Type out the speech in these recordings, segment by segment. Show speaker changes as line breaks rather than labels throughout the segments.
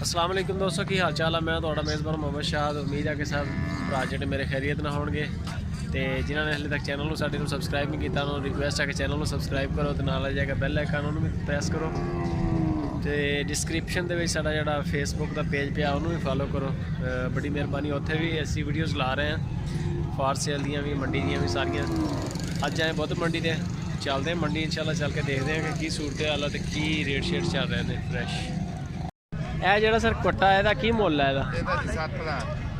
अस्सलाम वालेकुम दोस्तों, की हाल चाल है। मैं थोड़ा मेज़बान मोहम्मद शाह। उम्मीद है कि सब भरा जेडे मेरे खैरियत ना होणगे ते जिन्होंने हले तक चैनल को साडे सबसक्राइब नहीं किया उन्होंने रिक्वेस्ट है कि चैनल को सबसक्राइब करो तो नाल जाएगा बैल आइकन उन्होंने भी प्रेस करो तो डिस्क्रिप्शन के साडा जिहड़ा फेसबुक का पेज पिया उन्होंने भी फॉलो करो। बड़ी मेहरबानी। उत्थे भी ऐसी वीडियोज़ ला रहे हैं फार सेल दियाँ भी मंडी दियाँ भी सारियाँ। अज आए बुध मंडी ते चलते हैं मंडी इंशाल्लाह चल के देखते हैं कि सूरत हाल है तो की रेट शेट चल रहे हैं फ्रैश। यह जो सर कट्टा है की मुल है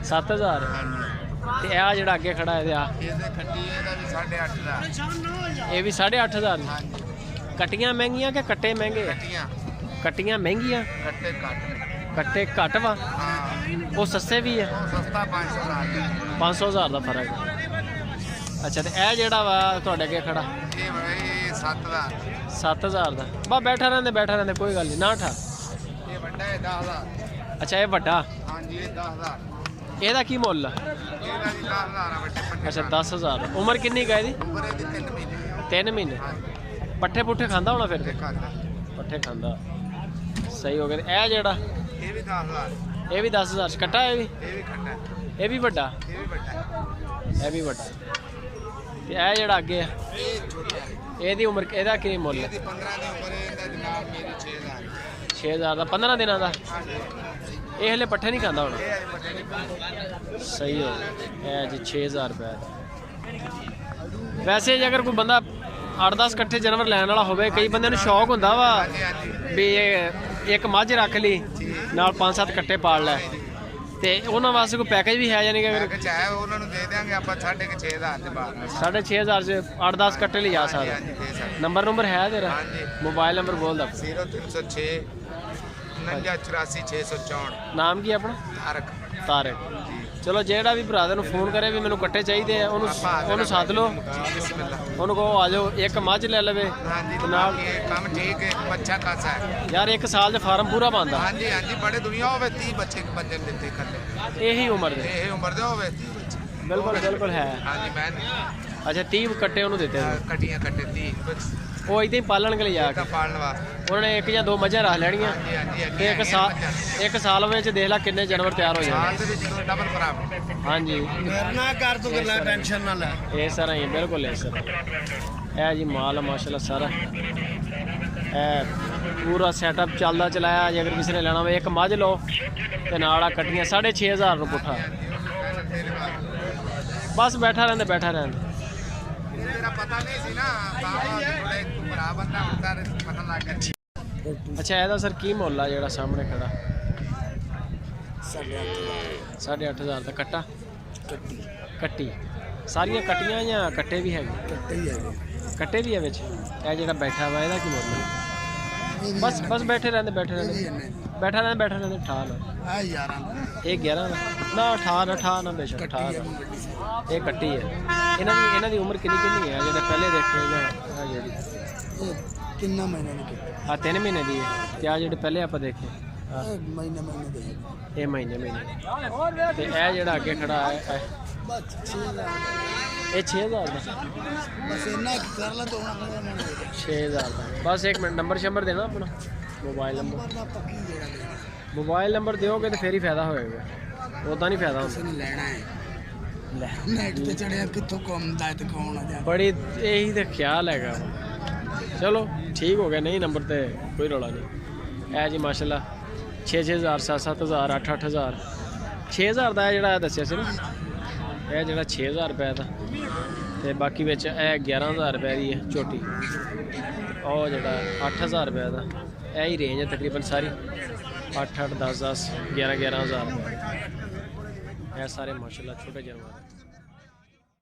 7,000 तो यह जो अगे खड़ा है ये भी 8,500। कट्टियाँ महंगियाँ कि कट्टे महंगे? कट्टियाँ महंगियाँ, कट्टे घट वा वो सस्ते भी है। 500,000 का फर्क है। अच्छा तो यह जो थोड़े अगे खड़ा 7,000 का बस बैठा रहते कोई गल नहीं ना ठा। अच्छा ये बड़ा ਇਹਦਾ ਕੀ ਮੁੱਲ? अच्छा 10,000। उम्र कितनी का 3 महीने। पट्ठे पुट्ठे खांदा होना फिर? पट्ठे खांदा सही हो गया। यह जेड़ा ये भी 10,000 कट्टा है ये भी बड़ा यह भी बड़ा। यह जेड़ा अगे ਇਹਦੀ उम्र ਇਹਦਾ ਕੀ ਮੁੱਲ? 6,000 का 15 दिनों का। ये हले पट्ठे नहीं खाता होना सही हो गया जी। 6,000 रुपये। वैसे अगर कोई बंदा 8-10 कट्ठे जानवर लैन वाला हो, कई बंदे शौक होंदा वा भी एक मझ रख ली नाल 5-7 कट्ठे पाल लै ते उन्हां वास्ते कोई पैकेज भी है यानी कि अगर 6,500 से 8-10 कट्ठे ले जा सकदा। नंबर है तेरा? मोबाइल नंबर बोल दा।
0306 49
नाम की अपना? तारक। चलो जेड़ा भी भरा दे फोन करे भी मैंने कट्टे चाहिए उन्होंने सद लो उन्होंने कहो आ जाओ एक मझ ले लवे यार। 1 साल के फार्म पूरा बनता। यही उम्र बिल्कुल बिल्कुल है। अच्छा 30 कट्टे उन्होंने देते वो इतने ही पालन के लिए उन्होंने 1 या 2 मझां रख लैनियां। एक साल में देख ला किन्ने जानवर तैयार हो जाए। हाँ जी ये सर ही बिल्कुल है सर। है जी माल माशाल्लाह सारा पूरा सैटअप चलता चलाया। अगर किसी ने लेना हो एक मझ लो तो नाल कट्टियां 6,500 रुपये पुट्ठा। बस बैठा रहते अच्छा ਇਹਦਾ सर की मुल है जो सामने खड़ा? 8,500 का कट्टा। कट्टी सारिया कट्टियां या कट्टे भी है? कट्टे भी है बिच। यह जो बैठा हुआ है की मुल? बस बैठे रहते ठा लो। ये 11 ना 18 ना बेशक 18। ये कट्टी है। इन्हां दी उम्र कितनी है जो पहले देखे
कितना महीने?
हाँ 3 महीने की है। क्या जो पहले आप देखे ये महीने तो यह जो अगे खड़ा है ये 6,000 का। 6,000 का। बस 1 मिनट नंबर शंबर देना अपना मोबाइल नंबर दोगे तो फिर ही फायदा होएगा, उदा नहीं फायदा होता। बड़ी यही तो ख्याल है। चलो ठीक हो गया। नहीं नंबर तो कोई रौला नहीं है जी माशाल्लाह। 6,000 7,000 8,000 6,000 का जोड़ा दसिया से ना यह जो 6,000 रुपये का तो बाकी बिच 11,000 रुपये की है झोटी और जो 8,000 रुपये का यही रेंज है तकरीबन सारी 8-8 10-10 11-11,000 रुपये। यह सारे माशाल्लाह छोटे जानवर।